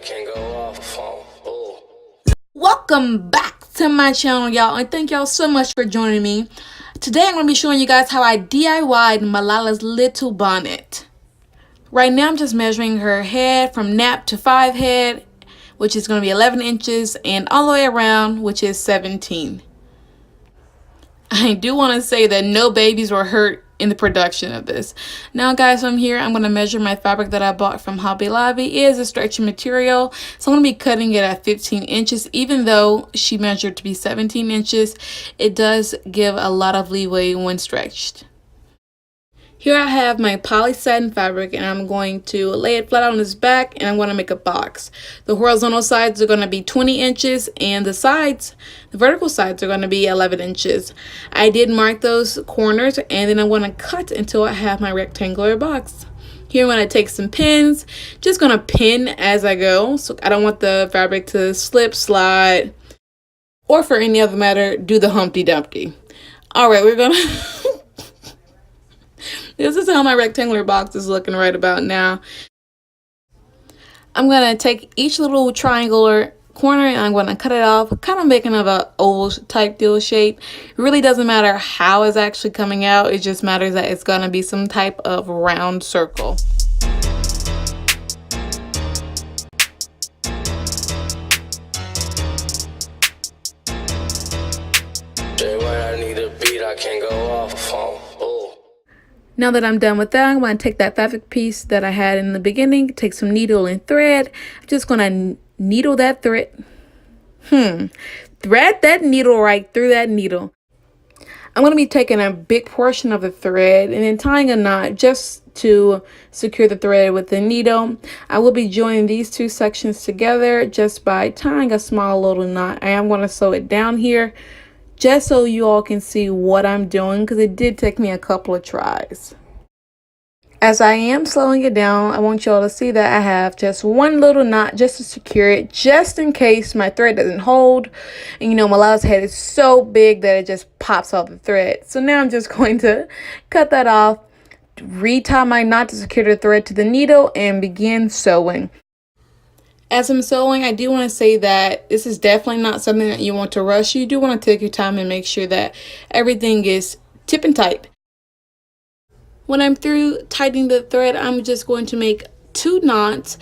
I can't go off on. Ooh. Welcome back to my channel, y'all, and thank y'all so much for joining me. Today I'm going to be showing you guys how I DIY'd Malala's little bonnet. Right now I'm just measuring her head from nap to 5 head, which is going to be 11 inches, and all the way around, which is 17. I do want to say that no babies were hurt in the production of this. Now guys, from here I'm going to measure my fabric that I bought from Hobby Lobby. It is a stretchy material, so I'm going to be cutting it at 15 inches. Even though she measured to be 17 inches, it does give a lot of leeway when stretched. Here I have my poly satin fabric, and I'm going to lay it flat on its back, and I'm going to make a box. The horizontal sides are going to be 20 inches, and the vertical sides are going to be 11 inches. I did mark those corners, and then I'm going to cut until I have my rectangular box. Here I'm going to take some pins, just going to pin as I go, so I don't want the fabric to slip, slide, or for any other matter, do the Humpty Dumpty. Alright, we're going to... This is how my rectangular box is looking right about now. I'm going to take each little triangular corner and I'm going to cut it off, kind of making of an oval type deal shape. It really doesn't matter how it's actually coming out. It just matters that it's going to be some type of round circle. When I need a beat, I can't go off on. Ooh. Now that I'm done with that, I'm going to take that fabric piece that I had in the beginning, take some needle and thread. I'm just going to needle that thread. Thread that needle right through that needle. I'm going to be taking a big portion of the thread and then tying a knot just to secure the thread with the needle. I will be joining these two sections together just by tying a small little knot. I am going to sew it down here, just so you all can see what I'm doing, because it did take me a couple of tries. As I am slowing it down, I want y'all to see that I have just one little knot just to secure it, just in case my thread doesn't hold. And you know, Malala's head is so big that it just pops off the thread. So now I'm just going to cut that off, retie my knot to secure the thread to the needle, and begin sewing. As I'm sewing, I do want to say that this is definitely not something that you want to rush. You do want to take your time and make sure that everything is tip and tight. When I'm through tightening the thread, I'm just going to make 2 knots,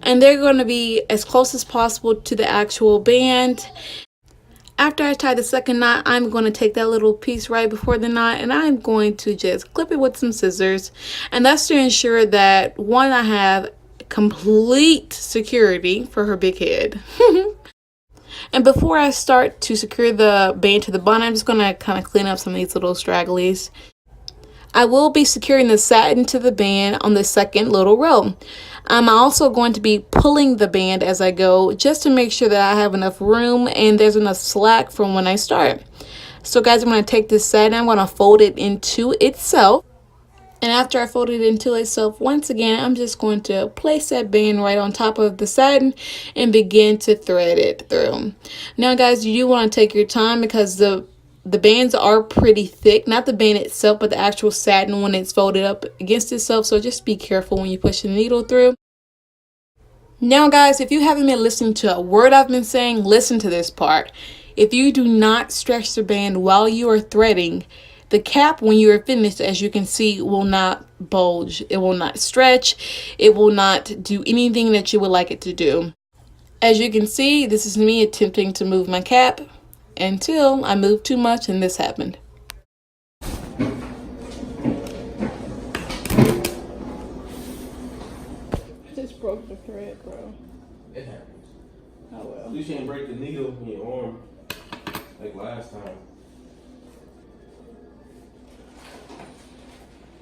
and they're going to be as close as possible to the actual band. After I tie the second knot, I'm going to take that little piece right before the knot, and I'm going to just clip it with some scissors. And that's to ensure that, one, I have complete security for her big head. And before I start to secure the band to the bonnet, I'm just going to kind of clean up some of these little stragglies. I will be securing the satin to the band on the second little row. I'm also going to be pulling the band as I go, just to make sure that I have enough room and there's enough slack from when I start. So guys, I'm going to take this satin, I'm going to fold it into itself. And after I fold it into itself, once again, I'm just going to place that band right on top of the satin and begin to thread it through. Now guys, you do want to take your time, because the bands are pretty thick. Not the band itself, but the actual satin when it's folded up against itself. So just be careful when you push the needle through. Now guys, if you haven't been listening to a word I've been saying, listen to this part. If you do not stretch the band while you are threading, the cap, when you are finished, as you can see, will not bulge. It will not stretch. It will not do anything that you would like it to do. As you can see, this is me attempting to move my cap until I moved too much and this happened. Just broke the thread, bro. It happens. Oh well. At least you didn't break the needle in your arm like last time.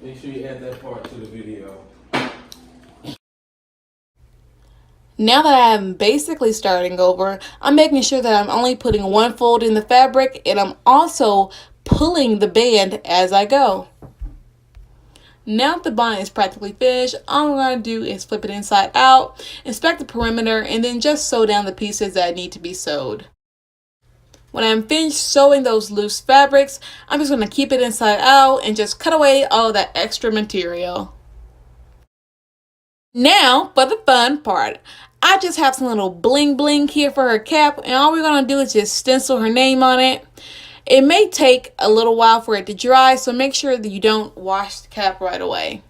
Make sure you add that part to the video. Now that I'm basically starting over, I'm making sure that I'm only putting one fold in the fabric, and I'm also pulling the band as I go. Now that the bonnet is practically finished, all I'm going to do is flip it inside out, inspect the perimeter, and then just sew down the pieces that need to be sewed. When I'm finished sewing those loose fabrics, I'm just going to keep it inside out and just cut away all of that extra material. Now for the fun part. I just have some little bling bling here for her cap, and all we're going to do is just stencil her name on it. It may take a little while for it to dry, so make sure that you don't wash the cap right away.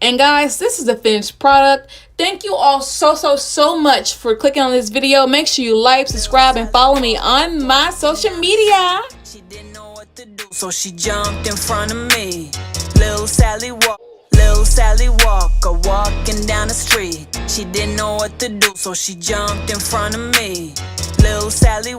And guys, this is the finished product. Thank you all so much for clicking on this video. Make sure you like, subscribe, and follow me on my social media. She didn't know what to do, so she jumped in front of me. Little Sally Walker walking down the street. She didn't know what to do, so she jumped in front of me. Little Sally